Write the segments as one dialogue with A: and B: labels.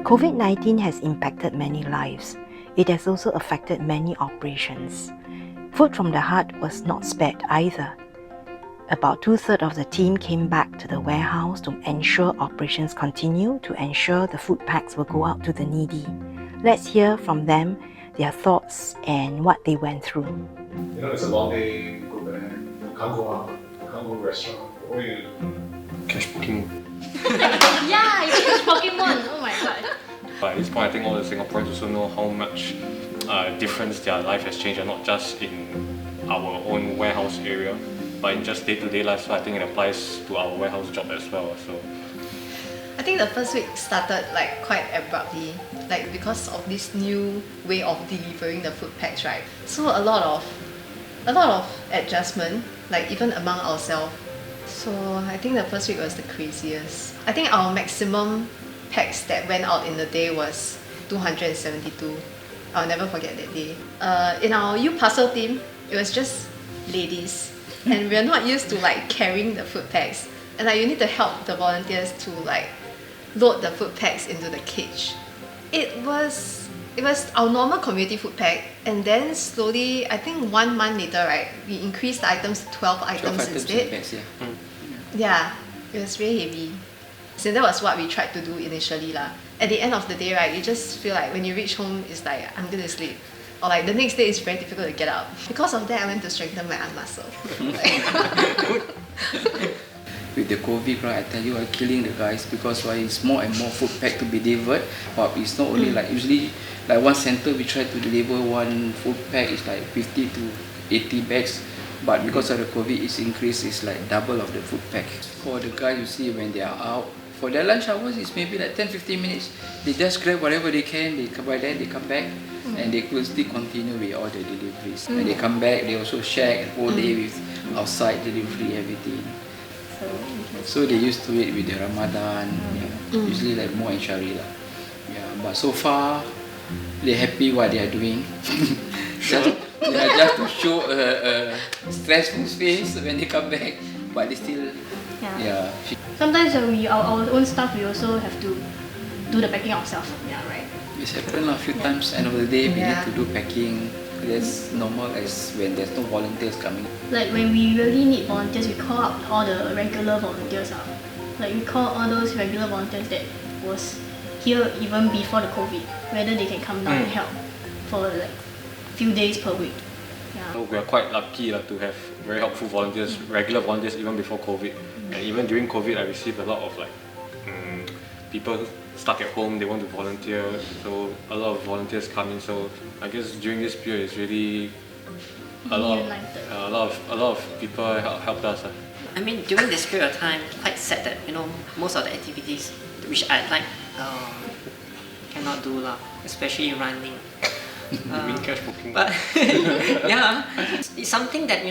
A: COVID-19 has impacted many lives. It has also affected many operations. Food from the Heart was not spared either. About 2/3 of the team came back to the warehouse to ensure operations continue, to ensure the food packs will go out to the needy. Let's hear from them, their thoughts and what they went through.
B: You know, it's a long day, you go back, you can't go out, you can't go to a restaurant. What are you do?
C: Catch Pokemon.
D: Yeah, you catch Pokemon. Oh my god.
C: But at this point, I think all the Singaporeans also know how much difference their life has changed, and not just in our own warehouse area, but in just day-to-day life. So I think it applies to our warehouse job as well. So
E: I think the first week started like quite abruptly, like because of this new way of delivering the food packs, right? So a lot of adjustment, like even among ourselves. So I think the first week was the craziest. I think our maximum packs that went out in the day was 272. I'll never forget that day. In our U-Parcel team, it was just ladies, and we're not used to like carrying the food packs. And like you need to help the volunteers to like load the food packs into the cage. It was our normal community food pack, and then slowly, I think 1 month later, right, we increased the items to 12 items instead.
F: Bags, yeah.
E: Yeah, it was really heavy. So that was what we tried to do initially lah. At the end of the day, right, you just feel like when you reach home, it's like I'm gonna sleep, or like the next day is very difficult to get up. Because of that, I went to strengthen my arm muscle.
F: With the COVID, right, I tell you, I'm killing the guys because why it's more and more food pack to be delivered. But it's not only like usually like one center we try to deliver one food pack is like 50 to 80 bags. But because of the COVID, it's increased. It's like double of the food pack. For the guys, you see when they are out for their lunch hours, it's maybe like 10-15 minutes. They just grab whatever they can. They come by then, they come back, and they will still continue with all the deliveries. When they come back, they also share the whole day with outside delivery, everything. So they used to it with the Ramadan, usually like more and Shari lah. Yeah, but so far they're happy what they are doing. just to show a stressful face when they come back, but they still
D: Sometimes our own stuff, we also have to do the packing ourselves. Yeah, right.
F: It's happened a few times. End of the day, we need to do packing. That's normal as when there's no volunteers coming.
D: Like when we really need volunteers, we call out all the regular volunteers out. Like we call all those regular volunteers that was here even before the COVID, whether they can come down and help for like few days per week. Yeah.
C: So we are quite lucky to have very helpful volunteers, regular volunteers even before COVID. And even during COVID, I received a lot of like people stuck at home, they want to volunteer, so a lot of volunteers come in. So I guess during this period, it's really a lot of people helped us.
G: I mean, during this period of time, quite sad that most of the activities which I like cannot do lah, especially running.
C: Catch Pokemon.
G: But yeah, it's something that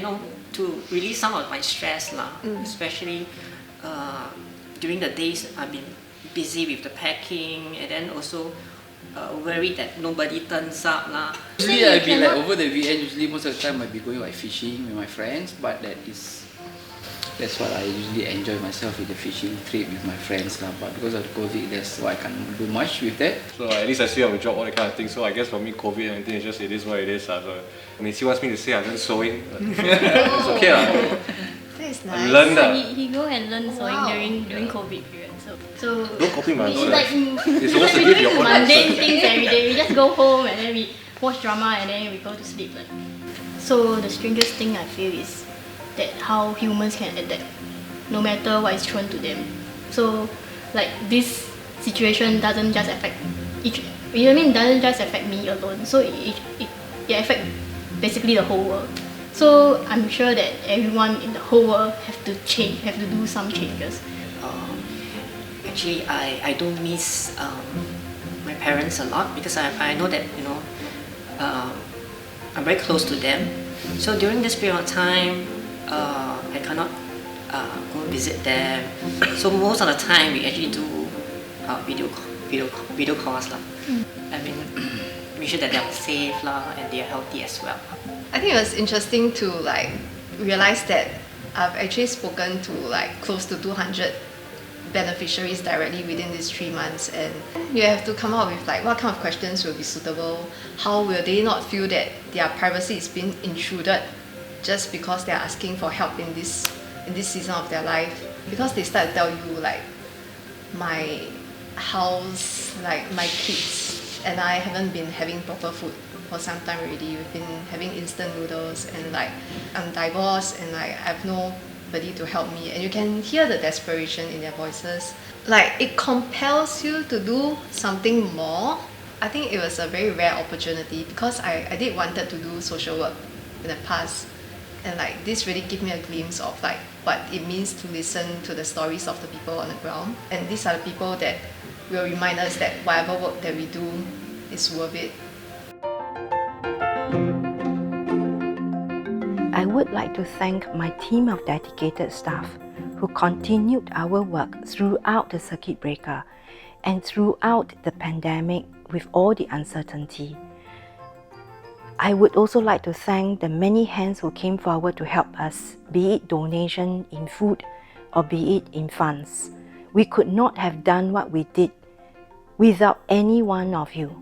G: to release some of my stress lah, especially during the days I've been busy with the packing, and then also worried that nobody turns up lah.
F: Usually I'll be like over the weekend. Usually most of the time I'll be going like fishing with my friends, but that's what I usually enjoy myself with the fishing trip with my friends lah. But because of the COVID, that's why I can't do much with that.
C: So at least I still have a job, all that kind of thing. So I guess for me, COVID and everything, it is what it is. So when he wants me to say I learn sewing, it's okay lah.
E: That's nice.
C: Learn
D: So
C: that.
D: he go and learn sewing during COVID period. So
C: Don't copy my
D: it's
C: answer.
D: like
C: You're supposed to give your own
D: mundane
C: answer.
D: things every day. We just go home and then we watch drama and then we go to sleep. Like. So the strangest thing I feel is that how humans can adapt, no matter what is thrown to them. So like this situation doesn't just affect doesn't just affect me alone. So it affects basically the whole world. So I'm sure that everyone in the whole world have to do some changes.
G: Actually, I don't miss my parents a lot because I know that I'm very close to them. So during this period of time, I cannot go visit them. So most of the time, we actually do video calls lah. I mean, make sure that they are safe lah and they are healthy as well.
E: I think it was interesting to like realize that I've actually spoken to like close to 200 beneficiaries directly within these 3 months, and you have to come up with like what kind of questions will be suitable, how will they not feel that their privacy is being intruded just because they're asking for help in this season of their life. Because they start to tell you like, my house, like my kids and I haven't been having proper food for some time already. We've been having instant noodles, and like I'm divorced and like I have nobody to help me, and you can hear the desperation in their voices. Like it compels you to do something more. I think it was a very rare opportunity because I did wanted to do social work in the past, and like this really gave me a glimpse of like what it means to listen to the stories of the people on the ground, and these are the people that will remind us that whatever work that we do is worth it.
A: I would like to thank my team of dedicated staff who continued our work throughout the circuit breaker and throughout the pandemic with all the uncertainty. I would also like to thank the many hands who came forward to help us, be it donation in food or be it in funds. We could not have done what we did without any one of you.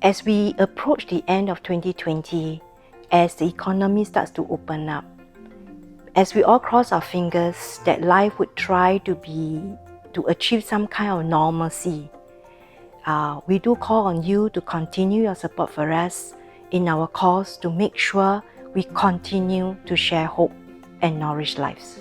A: As we approach the end of 2020, as the economy starts to open up, as we all cross our fingers that life would try to achieve some kind of normalcy, we do call on you to continue your support for us in our cause to make sure we continue to share hope and nourish lives.